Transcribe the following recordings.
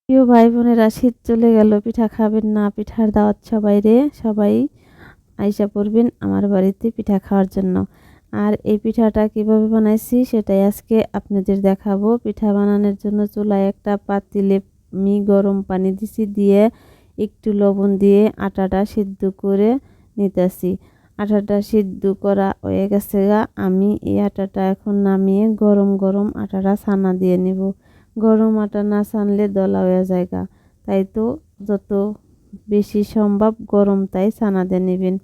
প্রিয় ভাই বোনেরা, শীত চলে গেল, পিঠা খাবেন না? পিঠার দাওয়াত সবাইরে। সবাই আইসা পড়বেন আমার বাড়িতে পিঠা খাওয়ার জন্য। আর এই পিঠাটা কিভাবে বানাইছি সেটাই আজকে আপনাদের দেখাবো। পিঠা বানানোর জন্য চুলায় একটা পাতিলে আমি গরম পানি দিছি, দিয়ে একটু লবণ দিয়ে আটাটা সিদ্ধ করে নিতেছি। আটাটা সিদ্ধ করা হয়ে গেছে গা। আমি এই আটাটা এখন নামিয়ে গরম গরম আটাটা ছানা দিয়ে নিব। গরম আটা না ছানলে দলা হয়ে যায় গা। তাই তো যত বেশি সম্ভব গরম তাই ছানা দিয়ে নেবেন।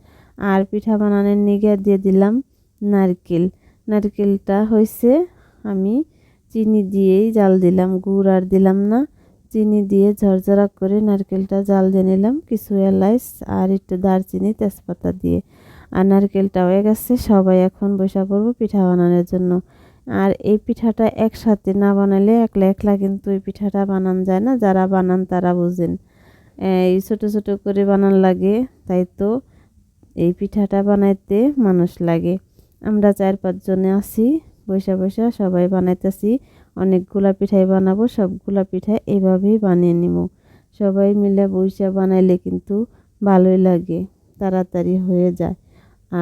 আর পিঠা বানানোর নিগে দিয়ে দিলাম নারকেল। নারকেলটা হয়েছে আমি চিনি দিয়েই জাল দিলাম, গুড় আর দিলাম না। চিনি দিয়ে ঝরঝরা করে নারকেলটা জাল দিয়ে নিলাম, কিছু এলাচ আর একটু দারচিনি তেজপাতা দিয়ে। আর নারকেলটা হয়ে গেছে, সবাই এখন বসে পড়বো পিঠা বানানোর জন্য। আর এই পিঠাটা একসাথে না বানালে একলা একলা কিন্তু এই পিঠাটা বানান যায় না, যারা বানান তারা বুঝেন। এই ছোট ছোট করে বানান লাগে, তাই তো এই পিঠাটা বানাইতে মানুষ লাগে। আমরা 4-5 জনে আছি, বৈশা বৈশা সবাই বানাইতেছি। অনেকগুলা পিঠাই বানাবো, সবগুলা পিঠা এইভাবেই বানিয়ে নিব। সবাই মিলে বৈশা বানাইলে কিন্তু ভালোই লাগে, তাড়াতাড়ি হয়ে যায়।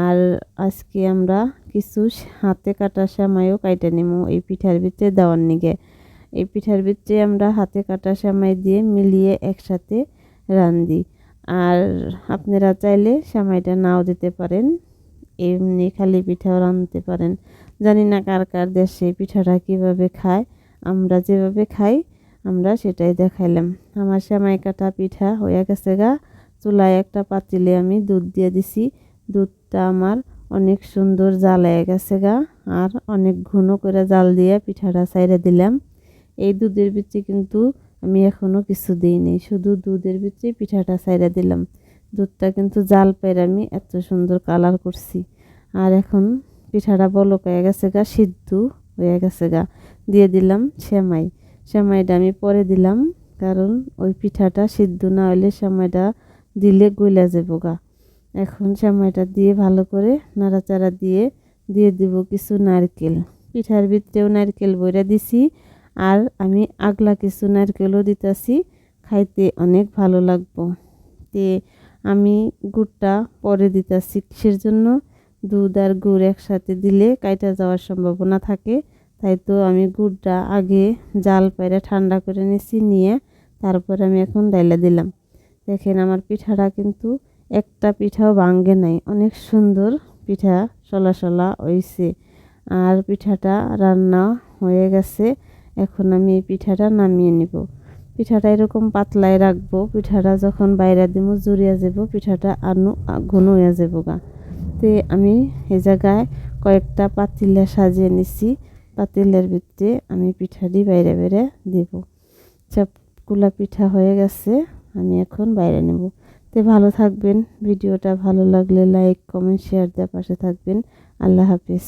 আর আজকে আমরা কিছু হাতে কাটা সেমাইও কাইটে নিব এই পিঠার ভিতরে দেওয়ার নিগে। এই পিঠার ভিতরে আমরা হাতে কাটা সেমাই দিয়ে মিলিয়ে একসাথে রান্ধি। আর আপনারা চাইলে সেমাইটা নাও দিতে পারেন, এমনি খালি পিঠাও রাঁধতে পারেন। জানি না কার কার দেশে পিঠাটা কিভাবে খায়, আমরা যেভাবে খাই আমরা সেটাই দেখাইলাম। আমার সেমাই কাটা পিঠা হয়ে গেছে গা। চুলায় একটা পাতিলে আমি দুধ দিয়ে দিছি। দুধটা আমার অনেক সুন্দর জাল হয়ে গেছে গা। আর অনেক ঘন করে জাল দিয়ে পিঠাটা ছাইড়ে দিলাম। এই দুধের ভিতরে কিন্তু আমি এখনো কিছু দিইনি, শুধু দুধের ভিতরে পিঠাটা ছাইড়ে দিলাম। দুধটা কিন্তু জাল পেরে আমি এত সুন্দর কালার করছি। আর এখন পিঠাটা বলক হয়ে গেছে গা, সিদ্ধ হয়ে গেছে গা। দিয়ে দিলাম সেমাই। সেমাইটা আমি পরে দিলাম, কারণ ওই পিঠাটা সিদ্ধ না হলে সেমাইটা দিলে গইলা যাবো গা। এখন সেমাইটা দিয়ে ভালো করে নাড়াচাড়া দিয়ে দিয়ে দিব কিছু নারকেল। পিঠার ভিতরেও নারকেল বইরা দিছি, আর আমি আগলা কিছু নারকেলও দিতেছি, খাইতে অনেক ভালো লাগবো। তে আমি গুড়টা পরে দিতেছি, কিসের জন্য? দুধ আর গুড় একসাথে দিলে কাইটা যাওয়ার সম্ভাবনা থাকে। তাই তো আমি গুড়টা আগে জাল পাইরা ঠান্ডা করে নিছি, নিয়ে তারপর আমি এখন ডাইলা দিলাম। দেখেন আমার পিঠাটা কিন্তু একটা পিঠাও ভাঙ্গে নাই, অনেক সুন্দর পিঠা সলা সলা হয়েছে। আর পিঠাটা রান্না হয়ে গেছে। এখন আমি এই পিঠাটা নামিয়ে নিব। পিঠাটা এরকম পাতলায় রাখবো, পিঠাটা যখন বাইরে দিব জুড়িয়া যাব, পিঠাটা আনু ঘন হয়ে যাব গা। তে আমি এই জায়গায় কয়েকটা পাতিলে সাজিয়ে নিছি। পাতিলের ভিতরে আমি পিঠাটি বাইরে বাইরে দেব। সবগুলা পিঠা হয়ে গেছে, আমি এখন বাইরে নেব। তে ভালো থাকবেন। ভিডিওটা ভালো লাগলে লাইক কমেন্ট শেয়ার দিয়ে পাশে থাকবেন। আল্লাহ হাফিজ।